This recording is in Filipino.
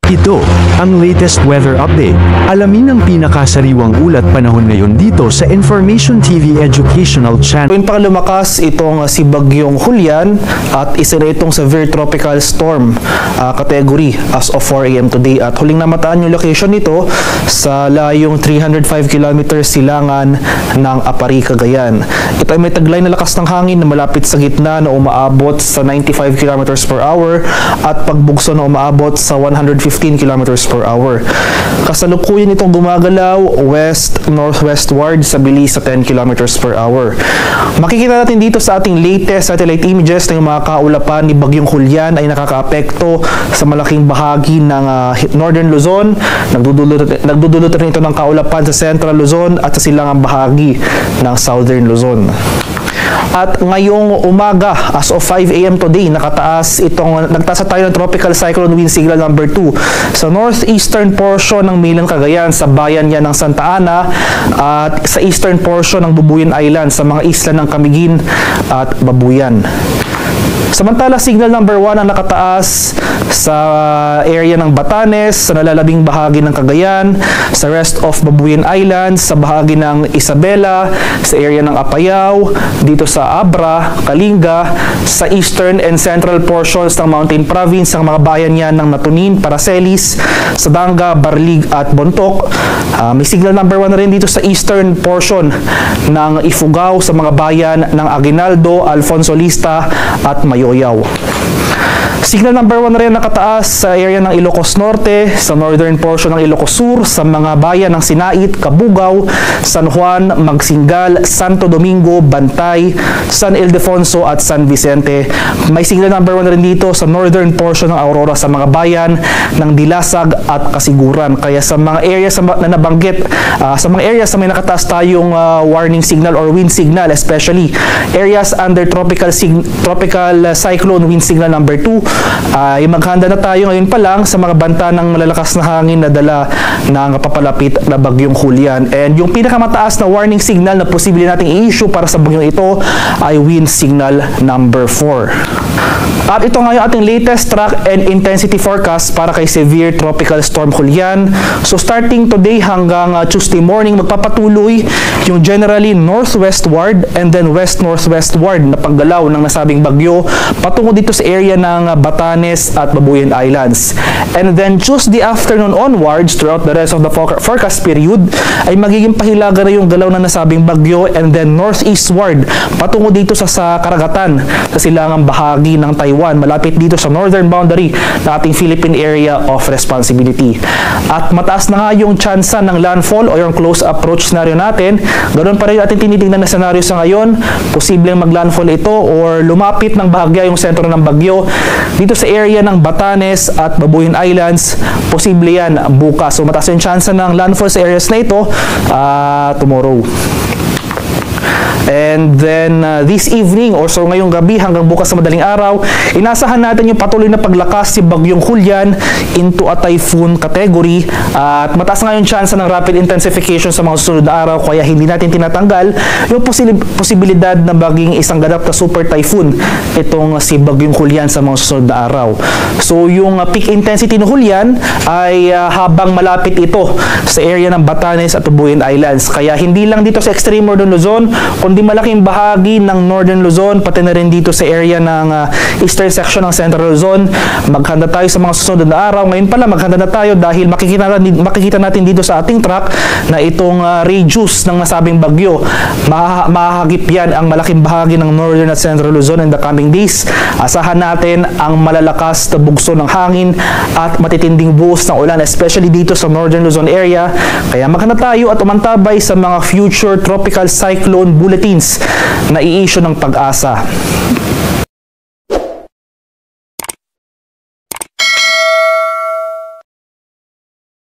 Ito, ang latest weather update. Alamin ang pinakasariwang ulat panahon ngayon dito sa Information TV Educational Channel. Tuwing pang lumakas itong si Bagyong Julian at isa na itong severe tropical storm category as of 4 AM today. At huling namataan yung location nito sa layong 305 km silangan ng Apari, Cagayan. Ito ay may taglay na lakas ng hangin na malapit sa gitna na umaabot sa 95 km per hour at pagbugso na umaabot sa 115 km per hour. Kasalukuyan itong gumagalaw west-northwestward sa bilis sa 10 km per hour. Makikita natin dito sa ating latest satellite images na yung mga kaulapan ni Bagyong Julian ay nakakaapekto sa malaking bahagi ng Northern Luzon. Nagdudulot rin ito ng kaulapan sa Central Luzon at sa silangang bahagi ng Southern Luzon. At ngayong umaga, as of 5 AM today, nagtasa tayo ng tropical cyclone wind signal number 2 sa northeastern portion ng Milan, Cagayan, sa bayan yan ng Santa Ana, at sa eastern portion ng Bubuyan Island, sa mga isla ng Camiguin at Babuyan. Samantala, signal number 1 ang nakataas sa area ng Batanes, sa nalalabing bahagi ng Cagayan, sa rest of Babuyan Islands, sa bahagi ng Isabela, sa area ng Apayao, dito sa Abra, Kalinga, sa eastern and central portions ng Mountain Province, ang mga bayan yan ng Natunin, Paracelis, Sadanga, Barlig at Bontoc. May signal number 1 na rin dito sa eastern portion ng Ifugao, sa mga bayan ng Aguinaldo, Alfonso Lista at Mayoyaw. Signal number 1 na rin nakataas sa area ng Ilocos Norte, sa northern portion ng Ilocos Sur, sa mga bayan ng Sinait, Cabugao, San Juan, Magsingal, Santo Domingo, Bantay, San Ildefonso at San Vicente. May signal number 1 na rin dito sa northern portion ng Aurora, sa mga bayan ng Dilasag at Kasiguran. Kaya sa mga areas na nabanggit, sa mga areas na may nakataas tayong warning signal or wind signal, especially areas under tropical cyclone wind signal number 2, ay maghanda na tayo ngayon pa lang sa mga banta ng malalakas na hangin na dala ng papalapit na Bagyong Julian. And yung pinakamataas na warning signal na posible nating i-issue para sa bagyong ito ay wind signal number 4. At ito nga yung ating latest track and intensity forecast para kay severe tropical storm Julian. So starting today hanggang Tuesday morning, magpapatuloy yung generally northwestward and then west-northwestward na paggalaw ng nasabing bagyo patungo dito sa area ng Batanes at Babuyan Islands. And then Tuesday afternoon onwards, throughout the rest of the forecast period, ay magiging pahilaga na yung galaw ng nasabing bagyo and then northeastward patungo dito sa karagatan sa silangang bahagi ng Taiwan, malapit dito sa northern boundary ng ating Philippine Area of Responsibility. At mataas na nga yung tsansa ng landfall o yung close approach scenario natin. Ganoon pa rin ating tinitingnan na scenario sa ngayon. Posibleng maglandfall ito or lumapit ng bahagya yung sentro ng bagyo dito sa area ng Batanes at Babuyan Islands. Posible yan bukas. So mataas yung tsansa ng landfall sa areas na ito tomorrow. And then this evening or so ngayong gabi hanggang bukas sa madaling araw, inasahan natin yung patuloy na paglakas si Bagyong Julian into a typhoon category at mataas nga yung chance ng rapid intensification sa mga susunod na araw, kaya hindi natin tinatanggal yung posibilidad na maging isang ganap na super typhoon itong si Bagyong Julian sa mga susunod na araw. So yung peak intensity ng Julian ay habang malapit ito sa area ng Batanes at Babuyan Islands, kaya hindi lang dito sa extreme northern Luzon kundi malaking bahagi ng northern Luzon, pati na rin dito sa area ng eastern section ng central Luzon. Maghanda tayo sa mga susunod na araw. Ngayon pala maghanda na tayo dahil makikita natin dito sa ating track na itong radius ng nasabing bagyo, mahahagip yan ang malaking bahagi ng northern at central Luzon in the coming days. Asahan natin ang malalakas na bugso ng hangin at matitinding buhos ng ulan, especially dito sa northern Luzon area. Kaya maghanda tayo at umantabay sa mga future tropical cyclone bulletins na i-issue ng Pag-asa.